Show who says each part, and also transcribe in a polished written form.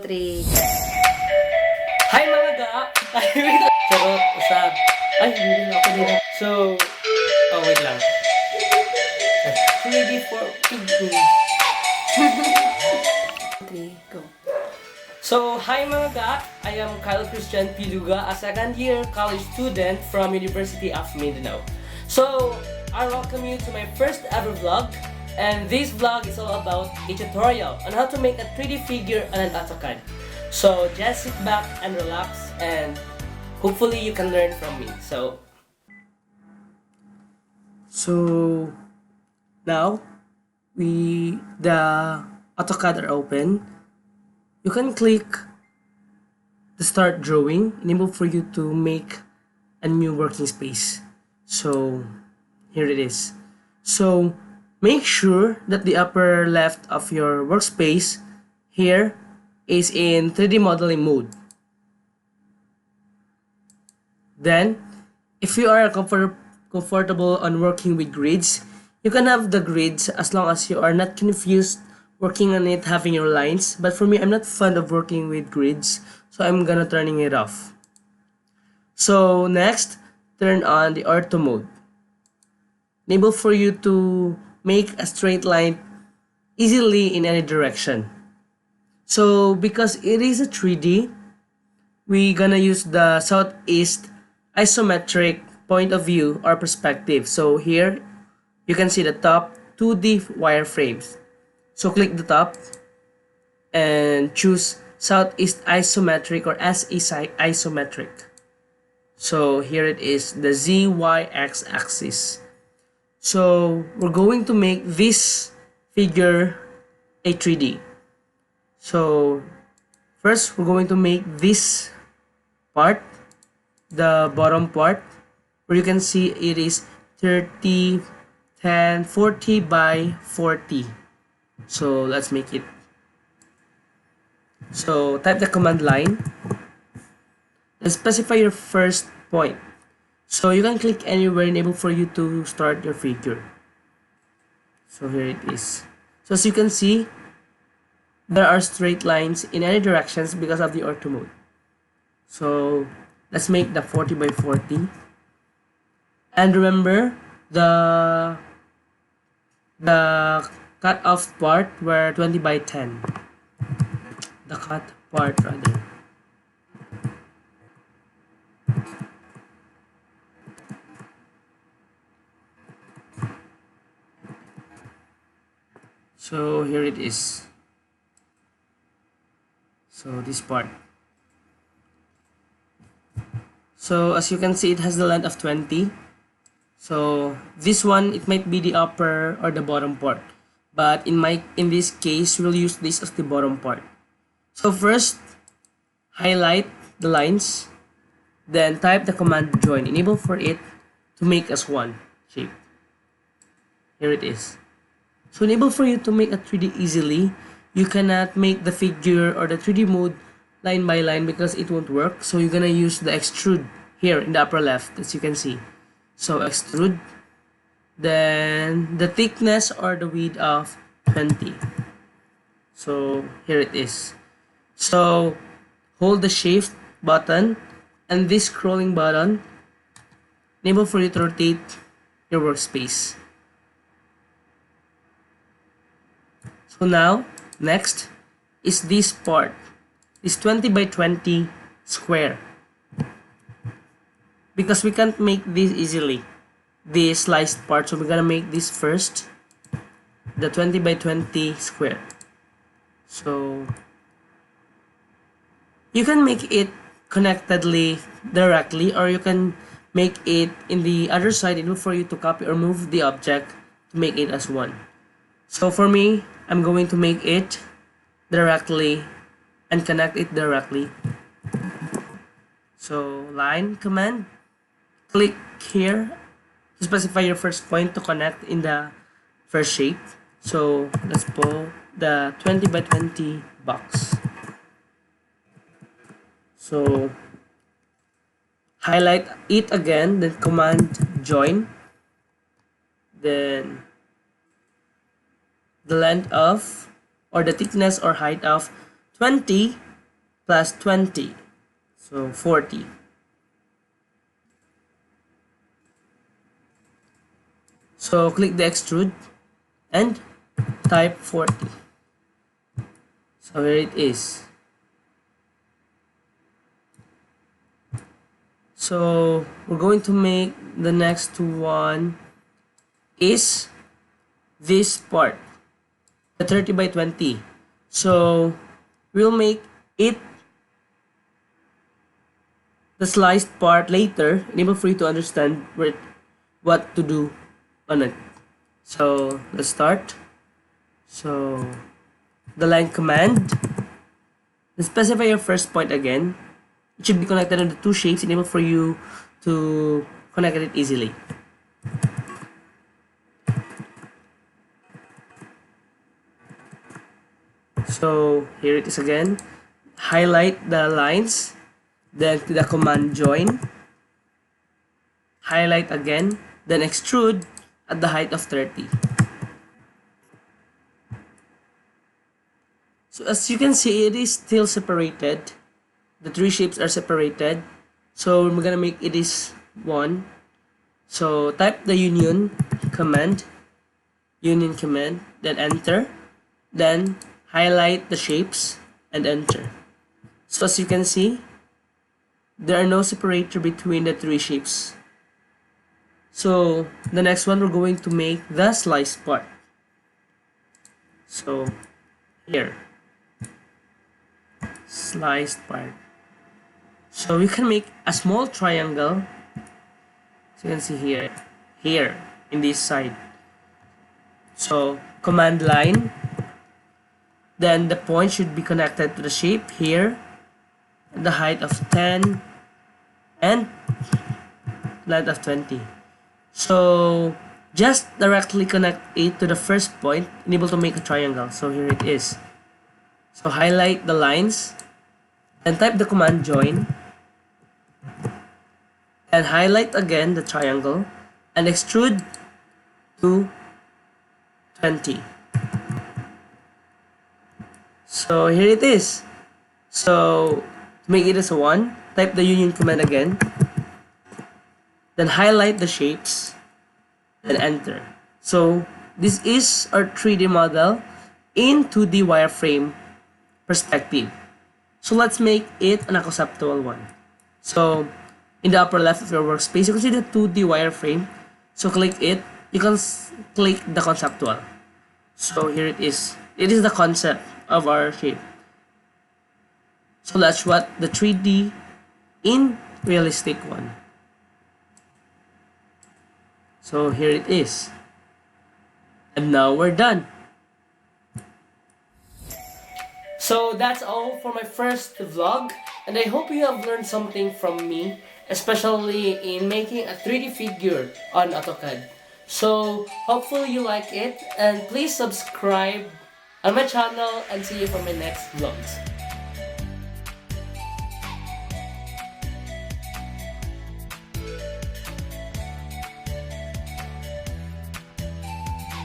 Speaker 1: 3.
Speaker 2: Hi mga ga! Charot, usab. Ay, hindi na ako dito. So, wait lang. Ready for piggy.
Speaker 1: 3, go.
Speaker 2: So, hi mga ga! I am Kyle Christian Piluga, a second-year college student from University of Mindanao. So, I welcome you to my first ever vlog. And this vlog is all about a tutorial on how to make a 3D figure on an Autocad. So, just sit back and relax and hopefully you can learn from me. So now the AutoCAD are open. You can click the start drawing, enable for you to make a new working space. So here it is. So make sure that the upper left of your workspace here is in 3D modeling mode. Then, if you are comfortable on working with grids, you can have the grids as long as you are not confused working on it having your lines. But for me, I'm not fond of working with grids, so I'm gonna turning it off. So next, turn on the ortho mode. Enable for you to make a straight line easily in any direction. So because it is a 3D, we gonna use the southeast isometric point of view or perspective. So here you can see the top 2D wireframes. So click the top and choose southeast isometric or SE isometric. So here it is, the ZYX axis. So we're going to make this figure a 3D. So first we're going to make this part, the bottom part, where you can see it is 30, 10, 40 by 40. So let's make it. So type the command line and specify your first point. So you can click anywhere, enable for you to start your figure. So here it is. So as you can see, there are straight lines in any directions because of the ortho mode. So let's make the 40 by 40. And remember the cut off part were 20 by 10. The cut part rather. So here it is. So this part. So as you can see, it has the length of 20. So this one, it might be the upper or the bottom part. But in this case, we'll use this as the bottom part. So first, highlight the lines. Then type the command join. Enable for it to make as one shape. Here it is. So enable for you to make a 3D easily. You cannot make the figure or the 3D mode line by line because it won't work. So you're gonna use the extrude here in the upper left, as you can see. So extrude, then the thickness or the width of 20. So here it is. So hold the shift button and this scrolling button, enable for you to rotate your workspace. So now, next is this part, this 20 by 20 square. Because we can't make this easily, this sliced part, so we're gonna make this first, the 20 by 20 square. So you can make it connectedly directly, or you can make it in the other side in order for you to copy or move the object to make it as one. So for me, I'm going to make it directly and connect it directly. So line command, click here to specify your first point to connect in the first shape. So let's pull the 20 by 20 box. So highlight it again, then command join, then the length of or the thickness or height of 20 plus 20. So 40. So click the extrude and type 40. So here it is. So we're going to make the next one is this part, the 30 by 20. So we'll make it the sliced part later, enable for you to understand what to do on it. So let's start. So the line command, specify your first point again. It should be connected on the two shapes, enable for you to connect it easily. So here it is again. Highlight the lines, then to the command join. Highlight again, then extrude at the height of 30. So as you can see, it is still separated. The three shapes are separated. So we're gonna make it is one. So type the union command, then enter, then highlight the shapes and enter. So as you can see, there are no separator between the three shapes. So the next one, we're going to make the slice part. So here, sliced part. So we can make a small triangle. So you can see here in this side. So command line, then the point should be connected to the shape here, at the height of 10 and length of 20. So just directly connect it to the first point, enable to make a triangle. So here it is. So highlight the lines and type the command join, and highlight again the triangle and extrude to 20. So here it is. So to make it as a 1, type the union command again, then highlight the shapes and enter. So this is our 3D model in 2D wireframe perspective. So let's make it an conceptual one. So in the upper left of your workspace, you can see the 2D wireframe. So click it. You can click the conceptual. So here it is. It is the concept of our shape. So that's what the 3D in realistic one. So here it is. And now we're done. So that's all for my first vlog, and I hope you have learned something from me, especially in making a 3D figure on Autocad. So hopefully you like it, and please subscribe on my channel and see you for my next vlogs.